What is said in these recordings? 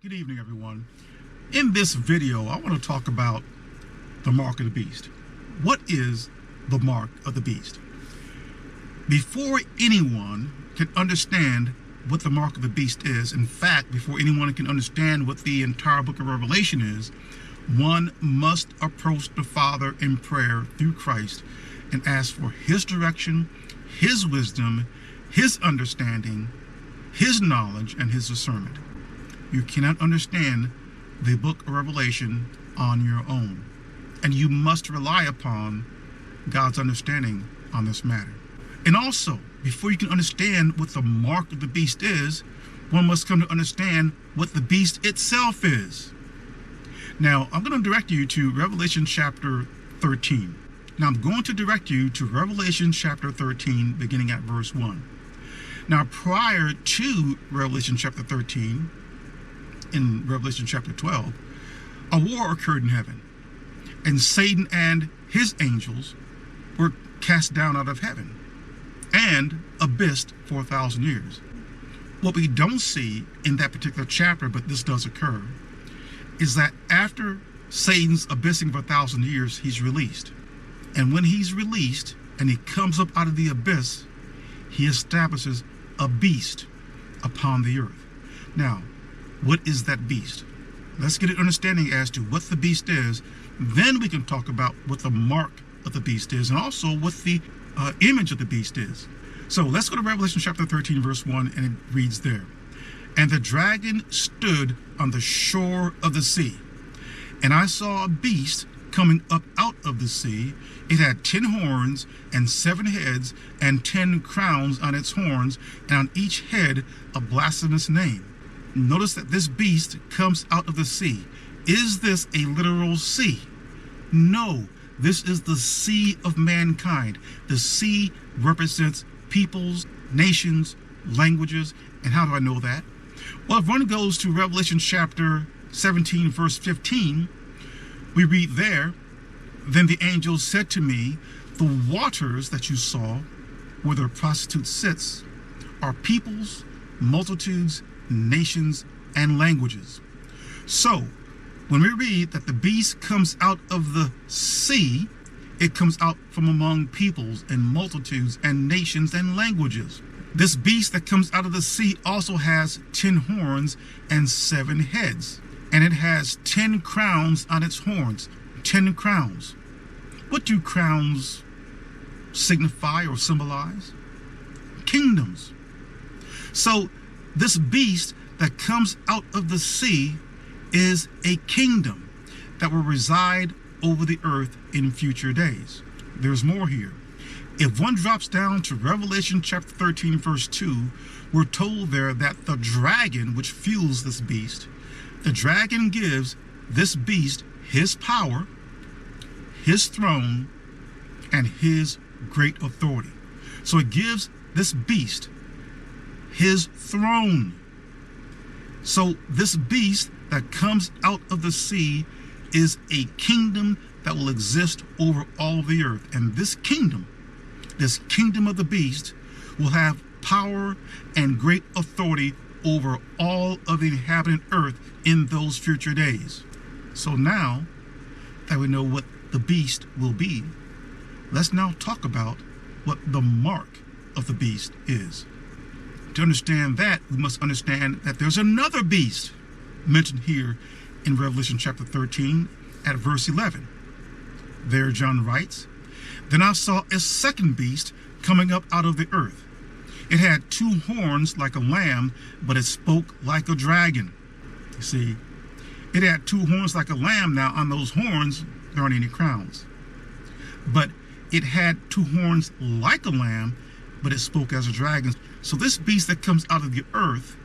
Good evening, everyone. In this video, I want to talk about the mark of the beast. What is the mark of the beast? Before anyone can understand what the mark of the beast is, in fact, before anyone can understand what the entire book of Revelation is, one must approach the Father in prayer through Christ and ask for His direction, His wisdom, His understanding, His knowledge, and His discernment. You cannot understand the book of Revelation on your own, and you must rely upon God's understanding on this matter. And also, before you can understand what the mark of the beast is, one must come to understand what the beast itself is. Now, I'm going to direct you to Revelation chapter 13. Now, I'm going to direct you to Revelation chapter 13, beginning at verse 1. Now, prior to Revelation chapter 13, in Revelation chapter 12, a war occurred in heaven, and Satan and his angels were cast down out of heaven and abyssed for 1,000 years. What we don't see in that particular chapter, but this does occur, is that after Satan's abyssing for 1,000 years, he's released. And when he's released and he comes up out of the abyss, he establishes a beast upon the earth. Now, what is that beast? Let's get an understanding as to what the beast is. Then we can talk about what the mark of the beast is, and also what the image of the beast is. So let's go to Revelation chapter 13, verse 1, and it reads there. And the dragon stood on the shore of the sea, and I saw a beast coming up out of the sea. It had 10 horns and 7 heads, and 10 crowns on its horns, and on each head a blasphemous name. Notice that this beast comes out of the sea. Is this a literal sea? No, this is the sea of mankind. The sea represents peoples, nations, languages. And how do I know that? Well, if one goes to Revelation chapter 17, verse 15, we read there, then the angel said to me, the waters that you saw where the prostitute sits are peoples, multitudes, nations, and languages. So, when we read that the beast comes out of the sea, it comes out from among peoples and multitudes and nations and languages. This beast that comes out of the sea also has 10 horns and 7 heads, and it has 10 crowns on its horns. 10 crowns. What do crowns signify or symbolize? Kingdoms. So, this beast that comes out of the sea is a kingdom that will reside over the earth in future days. There's more here. If one drops down to Revelation chapter 13, verse 2, we're told there that the dragon which fuels this beast, the dragon gives this beast his power, his throne, and his great authority. So it gives this beast his throne. So this beast that comes out of the sea is a kingdom that will exist over all the earth. And this kingdom of the beast, will have power and great authority over all of the inhabited earth in those future days. So now that we know what the beast will be, let's now talk about what the mark of the beast is. To understand that, we must understand that there's another beast mentioned here in Revelation chapter 13 at verse 11. There John writes, then I saw a second beast coming up out of the earth. It had 2 horns like a lamb, but it spoke like a dragon. You see, it had 2 horns like a lamb. Now on those horns, there aren't any crowns. But it had 2 horns like a lamb, but it spoke as a dragon. So this beast that comes out of the earth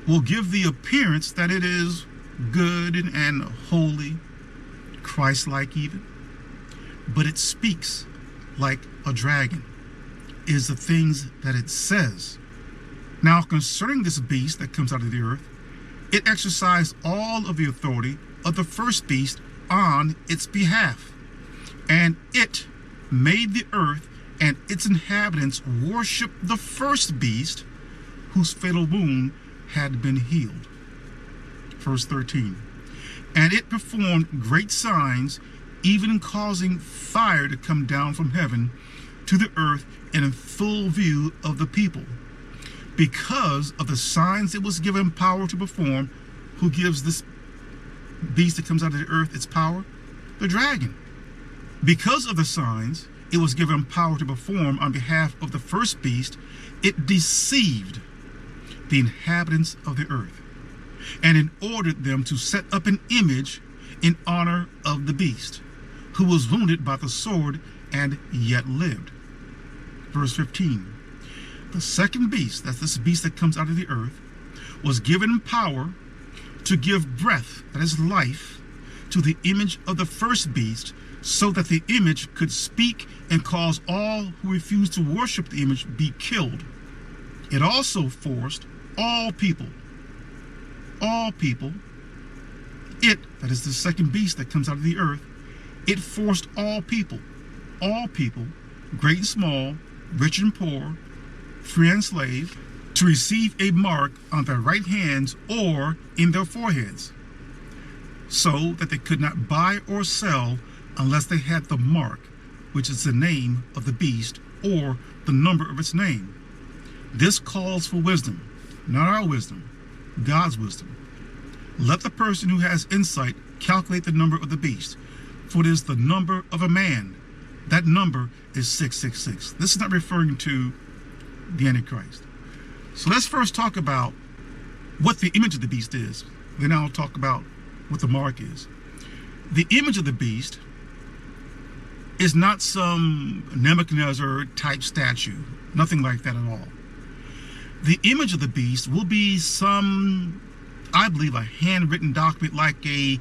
will give the appearance that it is good and holy, Christ-like even, but it speaks like a dragon, is the things that it says. Now concerning this beast that comes out of the earth, it exercised all of the authority of the first beast on its behalf, and it made the earth and its inhabitants worship the first beast whose fatal wound had been healed. verse 13. And it performed great signs, even causing fire to come down from heaven to the earth and in full view of the people. Because of the signs it was given power to perform, who gives this beast that comes out of the earth its power? The dragon. Because of the signs it was given power to perform on behalf of the first beast, it deceived the inhabitants of the earth, and it ordered them to set up an image in honor of the beast, who was wounded by the sword and yet lived. Verse 15. The second beast, that's this beast that comes out of the earth, was given power to give breath, that is life, to the image of the first beast, so that the image could speak and cause all who refused to worship the image be killed. It also forced all people, that is the second beast that comes out of the earth, it forced all people, great and small, rich and poor, free and slave, to receive a mark on their right hands or in their foreheads, so that they could not buy or sell unless they had the mark, which is the name of the beast or the number of its name. This calls for wisdom, not our wisdom, God's wisdom. Let the person who has insight calculate the number of the beast, for it is the number of a man. That number is 666. This is not referring to the Antichrist. So let's first talk about what the image of the beast is. Then I'll talk about what the mark is. The image of the beast is not some Nebuchadnezzar type statue, nothing like that at all. The image of the beast will be some, I believe, a handwritten document like a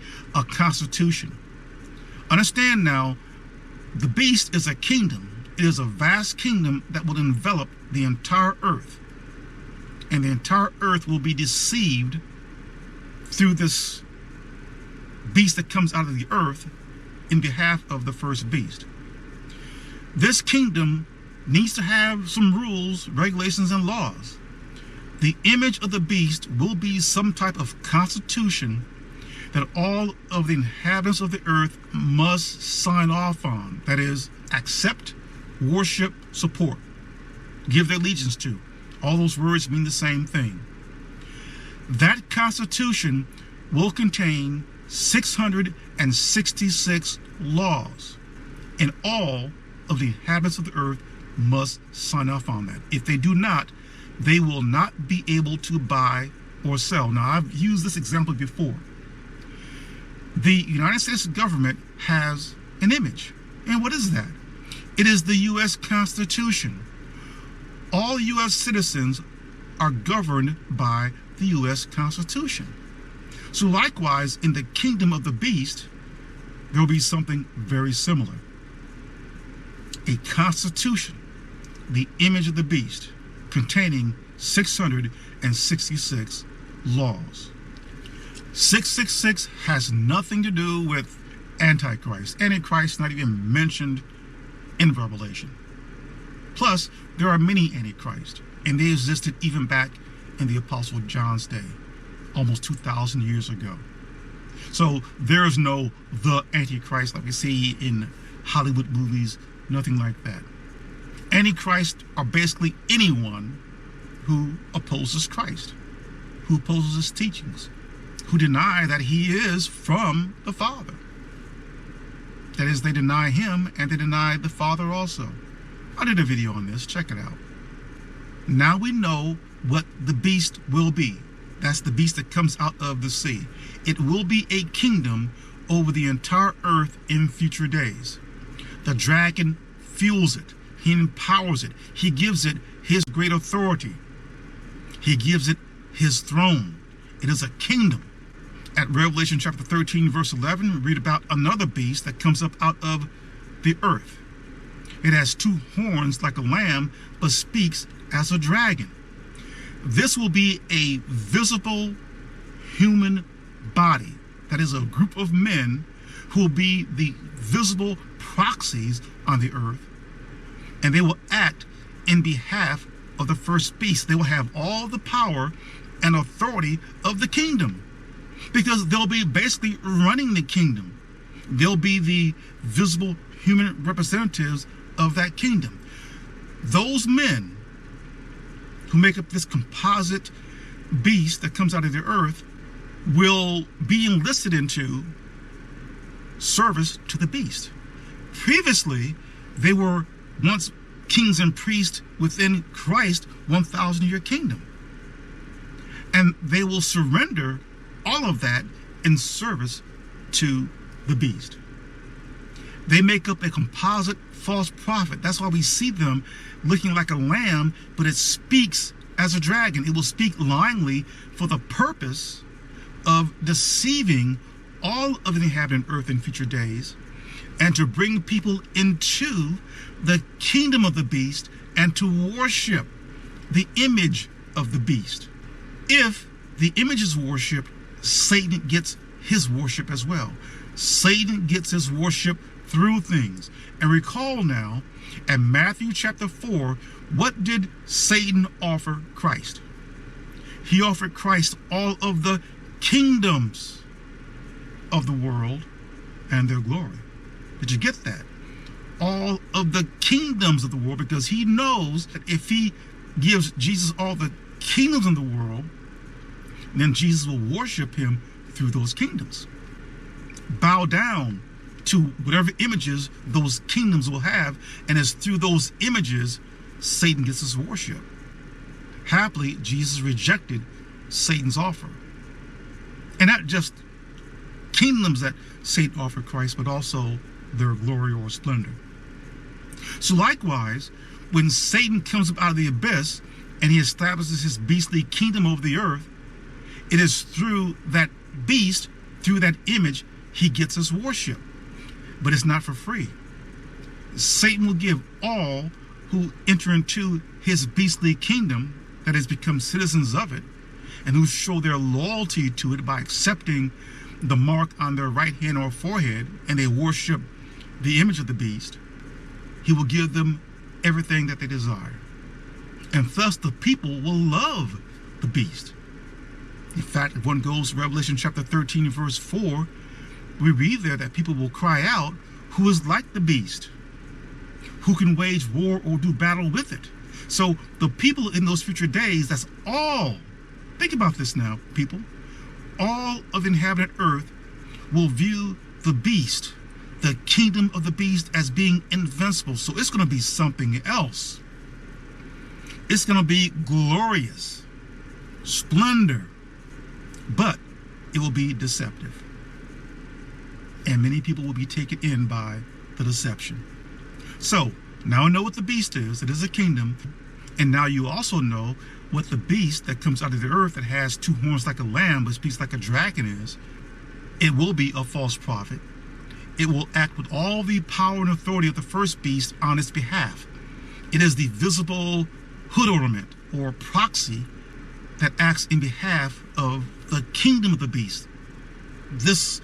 constitution. Understand now, the beast is a kingdom. It is a vast kingdom that will envelop the entire earth. And the entire earth will be deceived through this beast that comes out of the earth in behalf of the first beast. This kingdom needs to have some rules, regulations, and laws. The image of the beast will be some type of constitution that all of the inhabitants of the earth must sign off on. That is, accept, worship, support, give their allegiance to. All those words mean the same thing. That constitution will contain 666 laws, and all of the inhabitants of the earth must sign off on that. If they do not, they will not be able to buy or sell. Now, I've used this example before. The United States government has an image. And what is that? It is the U.S. Constitution. All U.S. citizens are governed by the U.S. Constitution. So likewise, in the kingdom of the beast, there will be something very similar. A constitution, the image of the beast, containing 666 laws. 666 has nothing to do with Antichrist. Antichrist not even mentioned in Revelation. Plus, there are many Antichrists, and they existed even back in the Apostle John's day, almost 2,000 years ago. So there is no the Antichrist like we see in Hollywood movies, nothing like that. Antichrists are basically anyone who opposes Christ, who opposes his teachings, who deny that he is from the Father. That is, they deny him and they deny the Father also. I did a video on this, check it out. Now we know what the beast will be. That's the beast that comes out of the sea. It will be a kingdom over the entire earth in future days. The dragon fuels it. He empowers it. He gives it his great authority. He gives it his throne. It is a kingdom. At Revelation chapter 13, verse 11, we read about another beast that comes up out of the earth. It has two horns like a lamb, but speaks as a dragon. This will be a visible human body. That is a group of men who will be the visible proxies on the earth. And they will act in behalf of the first beast. They will have all the power and authority of the kingdom. because they'll be basically running the kingdom. They'll be the visible human representatives of that kingdom. Those men who make up this composite beast that comes out of the earth will be enlisted into service to the beast. Previously, they were once kings and priests within Christ's 1,000-year kingdom. And they will surrender all of that in service to the beast. They make up a composite false prophet. That's why we see them looking like a lamb, but it speaks as a dragon. It will speak lyingly for the purpose of deceiving all of the inhabitant earth in future days, and to bring people into the kingdom of the beast and to worship the image of the beast. If the image is worshipped, Satan gets his worship as well. Satan gets his worship through things. And recall now, in Matthew chapter 4, what did Satan offer Christ? He offered Christ all of the kingdoms of the world and their glory. Did you get that? All of the kingdoms of the world, because he knows that if he gives Jesus all the kingdoms of the world, then Jesus will worship him through those kingdoms. Bow down to whatever images those kingdoms will have, and it's through those images Satan gets his worship. Happily, Jesus rejected Satan's offer. And not just kingdoms that Satan offered Christ, but also their glory or splendor. So likewise, when Satan comes up out of the abyss and he establishes his beastly kingdom over the earth, it is through that beast, through that image, he gets his worship. But it's not for free. Satan will give all who enter into his beastly kingdom, that has become citizens of it, and who show their loyalty to it by accepting the mark on their right hand or forehead, and they worship the image of the beast, he will give them everything that they desire. And thus the people will love the beast. In fact, if one goes to Revelation chapter 13, verse 4, we read there that people will cry out, "Who is like the beast? Who can wage war or do battle with it?" So the people in those future days, that's all. Think about this now, people. All of the inhabited earth will view the beast, the kingdom of the beast, as being invincible. So it's going to be something else. It's going to be glorious, splendor, but it will be deceptive. And many people will be taken in by the deception. So now I know what the beast is. It is a kingdom. And now you also know what the beast that comes out of the earth, that has two horns like a lamb but speaks like a dragon, is. It will be a false prophet. It will act with all the power and authority of the first beast on its behalf. It is the visible hood ornament or proxy that acts in behalf of the kingdom of the beast. This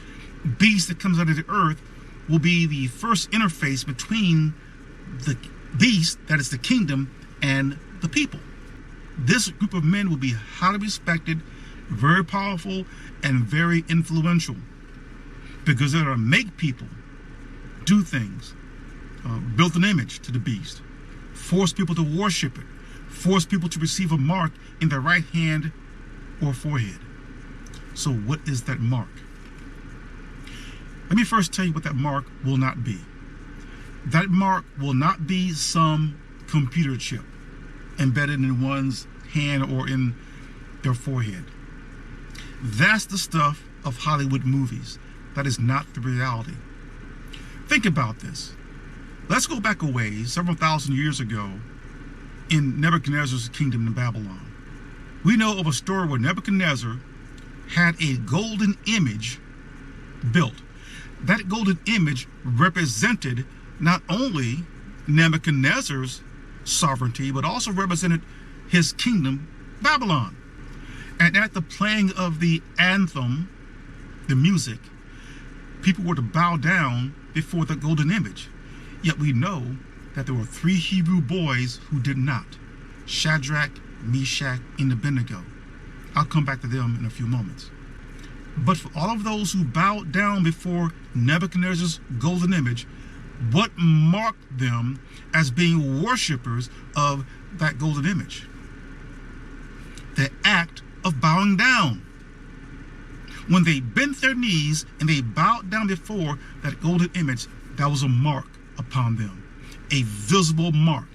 beast that comes out of the earth will be the first interface between the beast, that is the kingdom, and the people. This group of men will be highly respected, very powerful, and very influential, because they're going to make people do things, build an image to the beast, force people to worship it, force people to receive a mark in their right hand or forehead. So what is that mark? Let me first tell you what that mark will not be. That mark will not be some computer chip embedded in one's hand or in their forehead. That's the stuff of Hollywood movies. That is not the reality. Think about this. Let's go back a ways, several thousand years ago, in Nebuchadnezzar's kingdom in Babylon. We know of a story where Nebuchadnezzar had a golden image built. That golden image represented not only Nebuchadnezzar's sovereignty, but also represented his kingdom, Babylon. And at the playing of the anthem, the music, people were to bow down before the golden image. Yet we know that there were 3 Hebrew boys who did not: Shadrach, Meshach, and Abednego. I'll come back to them in a few moments. But But for all of those who bowed down before Nebuchadnezzar's golden image, what marked them as being worshipers of that golden image? The act of bowing down. When they bent their knees and they bowed down before that golden image, that was a mark upon them, a visible mark.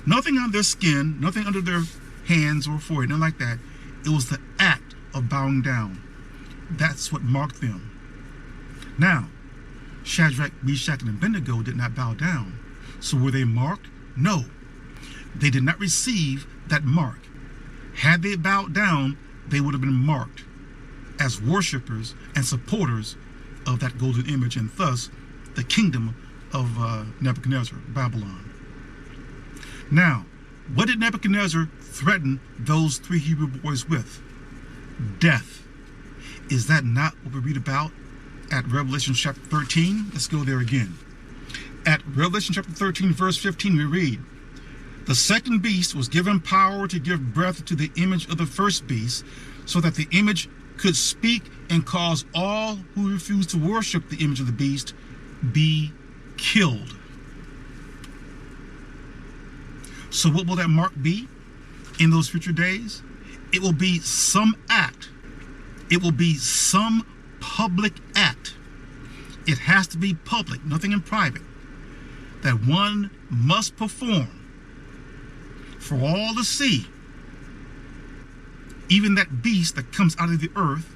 Nothing on their skin, nothing under their hands or forehead, nothing like that. It was the act of bowing down. That's what marked them. Now, Shadrach, Meshach, and Abednego did not bow down. So were they marked? No. They did not receive that mark. Had they bowed down, they would have been marked as worshipers and supporters of that golden image, and thus the kingdom of Nebuchadnezzar, Babylon. Now, what did Nebuchadnezzar threaten those 3 Hebrew boys with? Death. Is that not what we read about at Revelation chapter 13? Let's go there again. At Revelation chapter 13, verse 15, we read, "The second beast was given power to give breath to the image of the first beast, so that the image could speak and cause all who refuse to worship the image of the beast be killed." So what will that mark be in those future days? It will be some act. It will be some public act. It has to be public, nothing in private, that one must perform for all to see. Even that beast that comes out of the earth,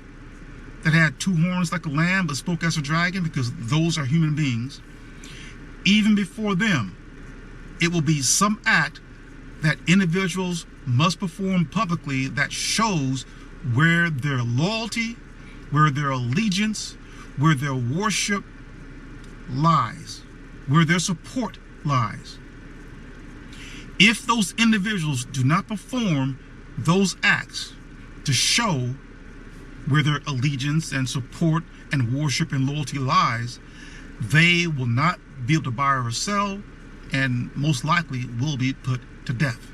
that had 2 horns like a lamb but spoke as a dragon, because those are human beings, even before them, it will be some act that individuals must perform publicly that shows where their loyalty, where their allegiance, where their worship lies, where their support lies. If those individuals do not perform those acts to show where their allegiance and support and worship and loyalty lies, they will not be able to buy or sell, and most likely will be put to death.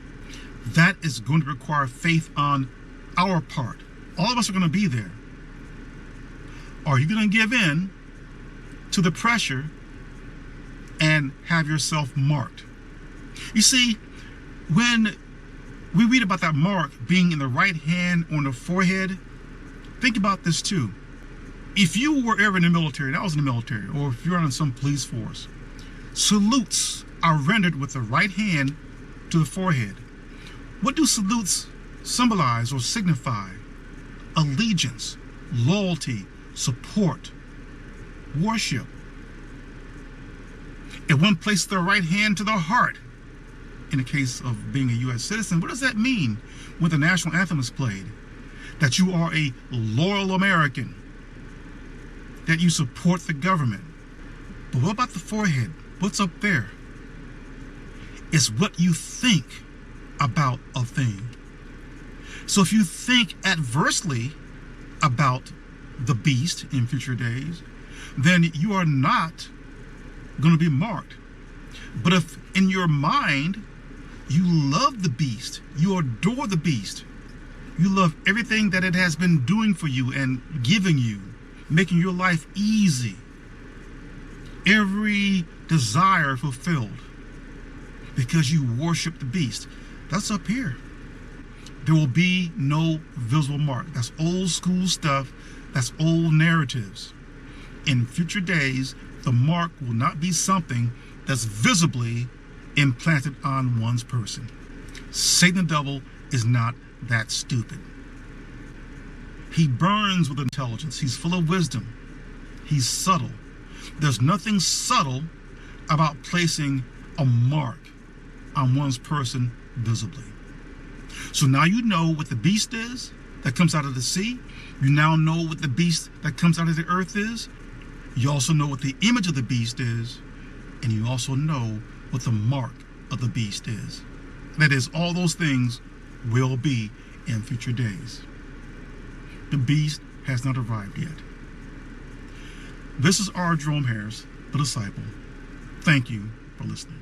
That is going to require faith on our part. All of us are going to be there. Are you going to give in to the pressure and have yourself marked? You see, when we read about that mark being in the right hand on the forehead, think about this too. If you were ever in the military, and I was in the military, or if you're on some police force, salutes are rendered with the right hand to the forehead. What do salutes symbolize or signify? Allegiance, loyalty, support, worship. If one places their right hand to their heart, in the case of being a U.S. citizen, what does that mean when the national anthem is played? That you are a loyal American, that you support the government. But what about the forehead? What's up there? It's what you think about a thing. So if you think adversely about the beast in future days, then you are not going to be marked. But if in your mind you love the beast, you adore the beast, you love everything that it has been doing for you and giving you, making your life easy, every desire fulfilled, because you worship the beast, that's up here. There will be no visible mark. That's old school stuff. That's old narratives. In future days, the mark will not be something that's visibly implanted on one's person. Satan the devil is not that stupid. He burns with intelligence. He's full of wisdom. He's subtle. There's nothing subtle about placing a mark on one's person visibly. So now you know what the beast is that comes out of the sea. You now know what the beast that comes out of the earth is. You also know what the image of the beast is. And you also know what the mark of the beast is. That is, all those things will be in future days. The beast has not arrived yet. This is R. Jerome Harris, the disciple. Thank you for listening.